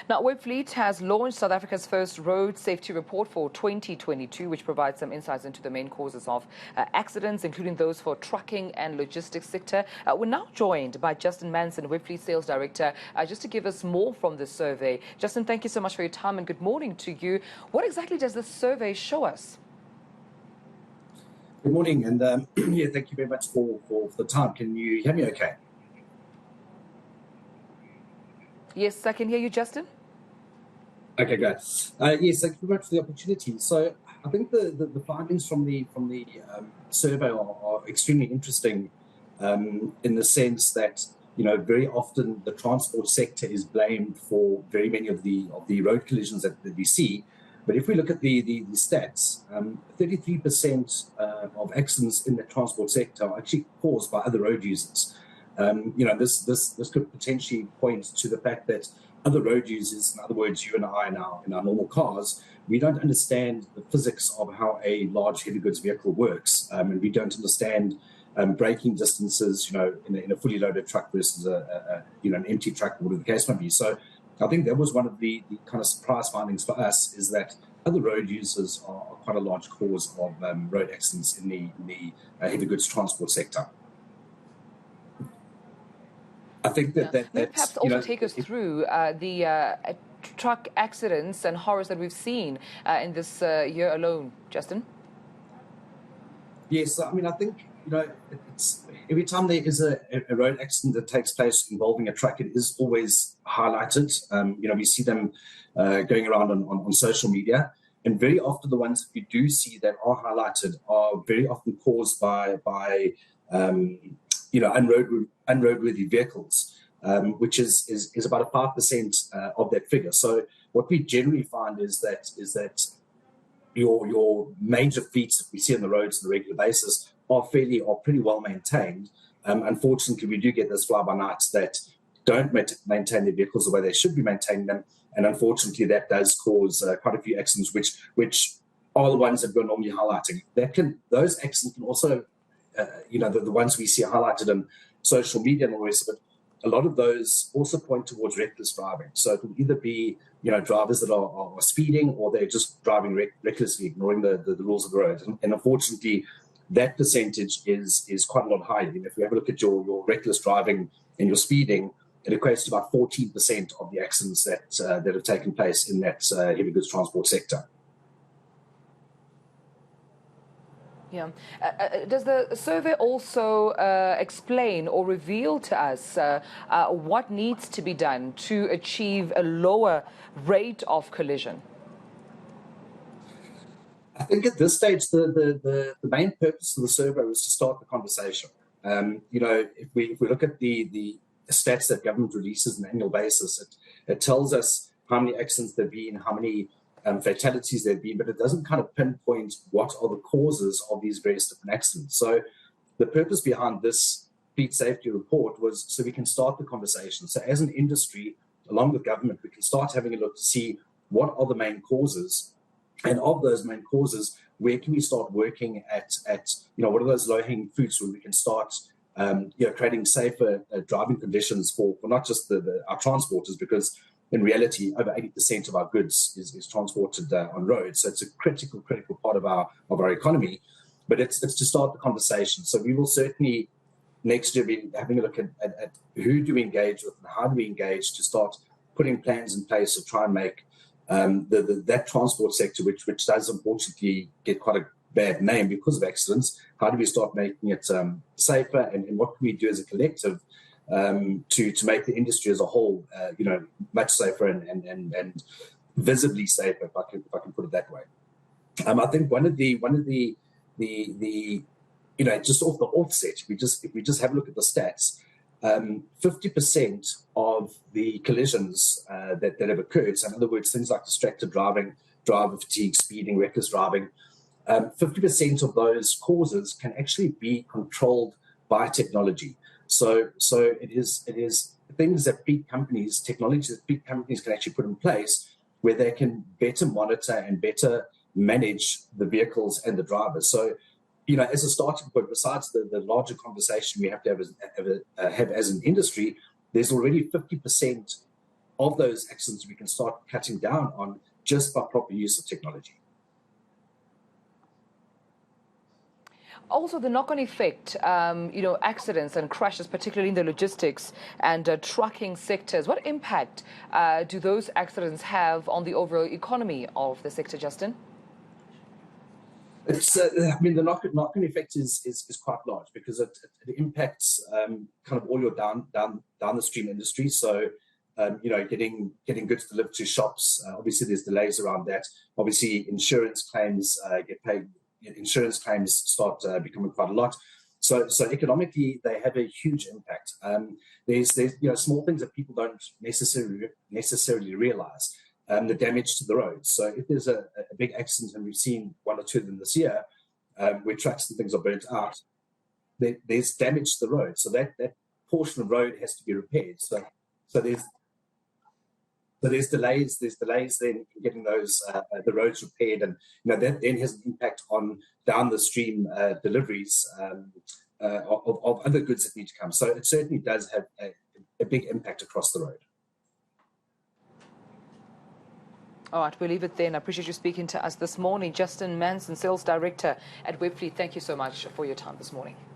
Now, Webfleet has launched South Africa's first road safety report for 2022, which provides some insights into the main causes of accidents, including those for trucking and logistics sector. We're now joined by Justin Manson, Webfleet Sales Director, just to give us more from this survey. Justin, thank you so much for your time and good morning to you. What exactly does this survey show us? Good morning, and thank you very much for the time. Can you hear me okay? Yes, I can hear you, Justin. Okay, great. Yes, thank you very much for the opportunity. So I think the findings from the survey are extremely interesting in the sense that, you know, very often the transport sector is blamed for very many of the road collisions that we see. But if we look at the stats, 33% of accidents in the transport sector are actually caused by other road users. You know, this could potentially point to the fact that other road users, in other words, you and I in our normal cars, we don't understand the physics of how a large heavy goods vehicle works, and we don't understand braking distances, you know, in a fully loaded truck versus an empty truck, whatever the case may be. So I think that was one of the kind of surprise findings for us, is that other road users are quite a large cause of road accidents in the heavy goods transport sector. I think that perhaps also take us through the truck accidents and horrors that we've seen in this year alone, Justin. Yes, I mean, I think, you know, it's every time there is a road accident that takes place involving a truck, it is always highlighted. You know, we see them going around on social media, and very often the ones that we do see that are highlighted are very often caused by you know, unroadworthy vehicles, which is about a 5% of that figure. So what we generally find is that your major fleets that we see on the roads on a regular basis are pretty well maintained. Unfortunately, we do get those fly-by-nights that don't maintain their vehicles the way they should be maintaining them, and unfortunately, that does cause quite a few accidents, which are the ones that we're normally highlighting. Those accidents can also, you know, the ones we see highlighted on social media and all the rest of it, a lot of those also point towards reckless driving. So it will either be, you know, drivers that are speeding, or they're just driving recklessly, ignoring the rules of the road. And unfortunately, that percentage is quite a lot higher. If you have a look at your reckless driving and your speeding, it equates to about 14% of the accidents that have taken place in that heavy goods transport sector. Yeah. Does the survey also explain or reveal to us what needs to be done to achieve a lower rate of collision? I think at this stage, the main purpose of the survey was to start the conversation. You know, if we look at the stats that government releases on an annual basis, it tells us how many accidents there have been, how many fatalities there have been, but it doesn't kind of pinpoint what are the causes of these various different accidents. So the purpose behind this fleet safety report was so we can start the conversation. So as an industry, along with government, we can start having a look to see what are the main causes, and of those main causes, where can we start working at you know, what are those low-hanging fruits where we can start you know, creating safer driving conditions for not just our transporters, because in reality, over 80% of our goods is transported on roads. So it's a critical part of our economy. But it's to start the conversation. So we will certainly next year be having a look at who do we engage with and how do we engage to start putting plans in place to try and make that transport sector, which does unfortunately get quite a bad name because of accidents, how do we start making it safer, and what can we do as a collective to make the industry as a whole, you know, much safer and visibly safer, if I can put it that way. I think one of the you know, just off the offset, if we just have a look at the stats, 50% of the collisions that have occurred, so in other words, things like distracted driving, driver fatigue, speeding, reckless driving, 50% of those causes can actually be controlled by technology. So it is things that technology that big companies can actually put in place where they can better monitor and better manage the vehicles and the drivers. So, you know, as a starting point, besides the larger conversation we have to have as an industry, there's already 50% of those accidents we can start cutting down on just by proper use of technology. Also, the knock-on effect, accidents and crashes, particularly in the logistics and trucking sectors. What impact do those accidents have on the overall economy of the sector, Justin? It's, the knock-on effect is quite large because it impacts kind of all your down the stream industry. So, getting goods delivered to shops. Obviously, there's delays around that. Obviously, insurance claims get paid. Insurance claims start becoming quite a lot. So economically, they have a huge impact. There's small things that people don't necessarily realize. The damage to the roads. So if there's a big accident, and we've seen one or two of them this year, where trucks and things are burnt out, there's damage to the road. So that portion of road has to be repaired. So there's delays. There's delays then in getting those the roads repaired, and that then has an impact on down the stream deliveries of other goods that need to come. So it certainly does have a big impact across the road. All right, we'll leave it then. I appreciate you speaking to us this morning. Justin Manson, Sales Director at Webfleet, thank you so much for your time this morning.